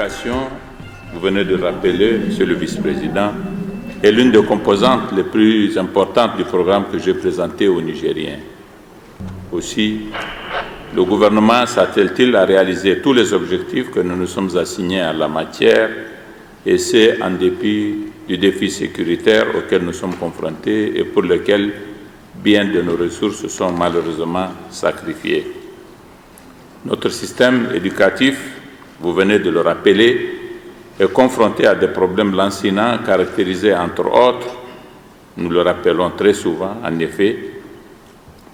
l'éducation, vous venez de rappeler, Monsieur le Vice-président, est l'une des composantes les plus importantes du programme que j'ai présenté aux Nigériens. Aussi, le gouvernement s'attelle-t-il à réaliser tous les objectifs que nous nous sommes assignés en la matière, et c'est en dépit du défi sécuritaire auquel nous sommes confrontés et pour lequel bien de nos ressources sont malheureusement sacrifiées. Notre système éducatif, vous venez de le rappeler, est confronté à des problèmes lancinants caractérisés entre autres, nous le rappelons très souvent en effet,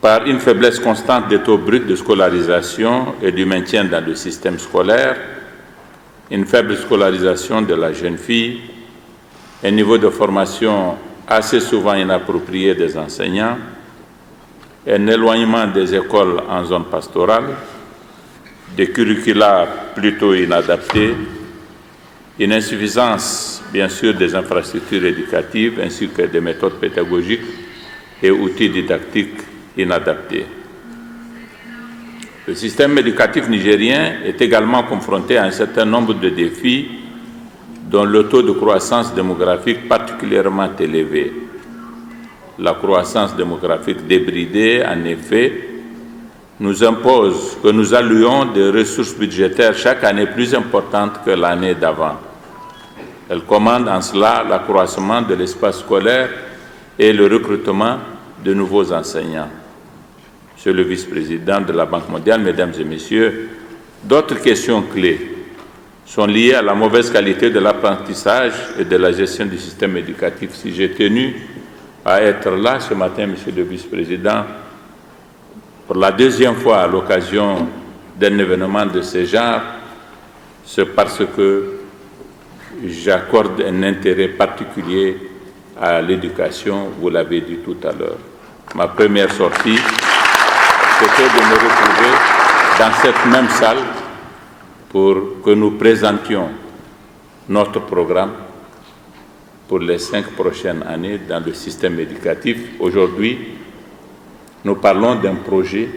par une faiblesse constante des taux bruts de scolarisation et du maintien dans le système scolaire, une faible scolarisation de la jeune fille, un niveau de formation assez souvent inapproprié des enseignants, un éloignement des écoles en zone pastorale, des curricula plutôt inadaptés, une insuffisance, bien sûr, des infrastructures éducatives ainsi que des méthodes pédagogiques et outils didactiques inadaptés. Le système éducatif nigérien est également confronté à un certain nombre de défis dont le taux de croissance démographique particulièrement élevé. La croissance démographique débridée, en effet, nous impose que nous allouions des ressources budgétaires chaque année plus importantes que l'année d'avant. Elle commande en cela l'accroissement de l'espace scolaire et le recrutement de nouveaux enseignants. Monsieur le vice-président de la Banque mondiale, mesdames et messieurs, d'autres questions clés sont liées à la mauvaise qualité de l'apprentissage et de la gestion du système éducatif. Si j'ai tenu à être là ce matin, monsieur le vice-président, pour la deuxième fois à l'occasion d'un événement de ce genre, c'est parce que j'accorde un intérêt particulier à l'éducation, vous l'avez dit tout à l'heure. Ma première sortie, c'était de me retrouver dans cette même salle pour que nous présentions notre programme pour les 5 prochaines années dans le système éducatif. Aujourd'hui, nous parlons d'un projet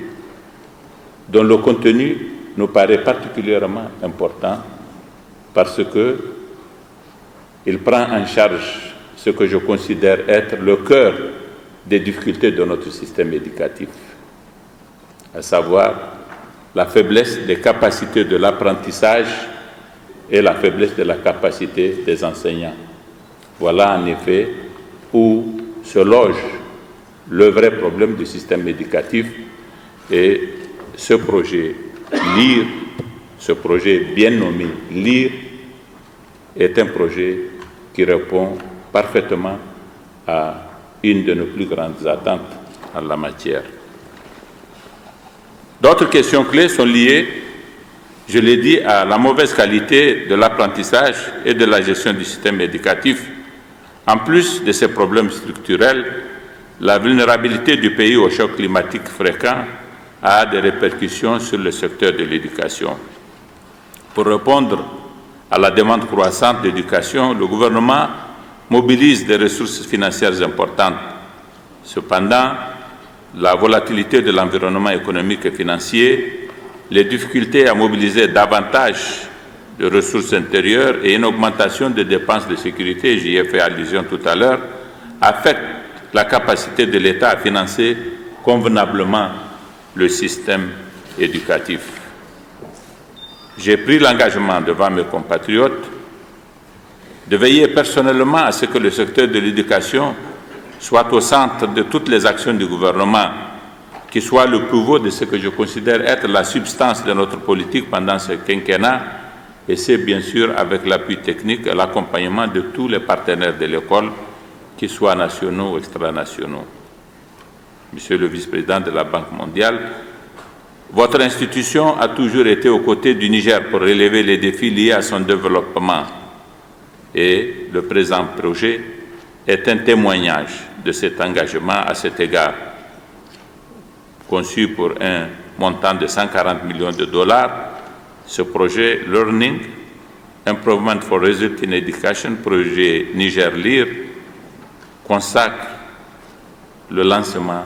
dont le contenu nous paraît particulièrement important parce qu'il prend en charge ce que je considère être le cœur des difficultés de notre système éducatif, à savoir la faiblesse des capacités de l'apprentissage et la faiblesse de la capacité des enseignants. Voilà en effet où se loge le vrai problème du système éducatif, et ce projet LIRE, ce projet bien nommé LIRE, est un projet qui répond parfaitement à une de nos plus grandes attentes en la matière. D'autres questions clés sont liées, je l'ai dit, à la mauvaise qualité de l'apprentissage et de la gestion du système éducatif. En plus de ces problèmes structurels, la vulnérabilité du pays au choc climatique fréquent a des répercussions sur le secteur de l'éducation. Pour répondre à la demande croissante d'éducation, le gouvernement mobilise des ressources financières importantes. Cependant, la volatilité de l'environnement économique et financier, les difficultés à mobiliser davantage de ressources intérieures et une augmentation des dépenses de sécurité, j'y ai fait allusion tout à l'heure, affectent la capacité de l'État à financer convenablement le système éducatif. J'ai pris l'engagement devant mes compatriotes de veiller personnellement à ce que le secteur de l'éducation soit au centre de toutes les actions du gouvernement, qui soit le pivot de ce que je considère être la substance de notre politique pendant ce quinquennat, et c'est bien sûr avec l'appui technique et l'accompagnement de tous les partenaires de l'école, qu'ils soient nationaux ou extranationaux. Monsieur le vice-président de la Banque mondiale, votre institution a toujours été aux côtés du Niger pour relever les défis liés à son développement. Et le présent projet est un témoignage de cet engagement à cet égard. Conçu pour un montant de 140 millions de dollars, ce projet Learning, Improvement for Result in Education, projet Niger LIRE, consacre le lancement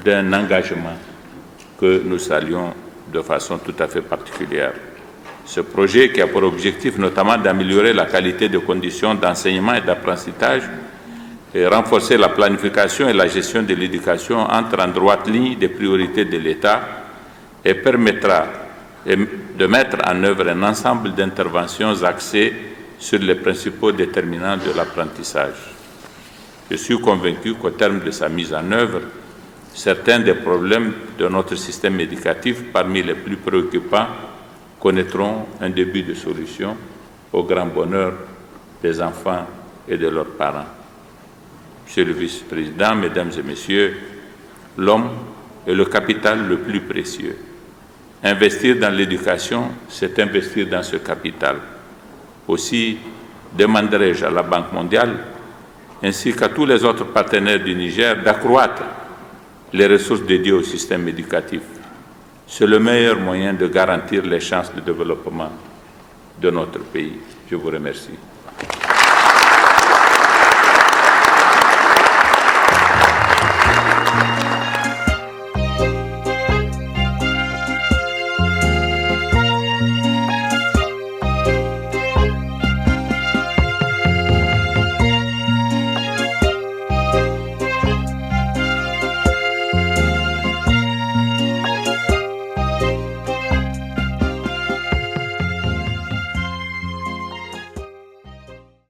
d'un engagement que nous saluons de façon tout à fait particulière. Ce projet, qui a pour objectif notamment d'améliorer la qualité des conditions d'enseignement et d'apprentissage et renforcer la planification et la gestion de l'éducation, entre en droite ligne des priorités de l'État et permettra de mettre en œuvre un ensemble d'interventions axées sur les principaux déterminants de l'apprentissage. Je suis convaincu qu'au terme de sa mise en œuvre, certains des problèmes de notre système éducatif, parmi les plus préoccupants, connaîtront un début de solution au grand bonheur des enfants et de leurs parents. Monsieur le vice-président, mesdames et messieurs, l'homme est le capital le plus précieux. Investir dans l'éducation, c'est investir dans ce capital. Aussi, demanderai-je à la Banque mondiale, ainsi qu'à tous les autres partenaires du Niger, d'accroître les ressources dédiées au système éducatif. C'est le meilleur moyen de garantir les chances de développement de notre pays. Je vous remercie.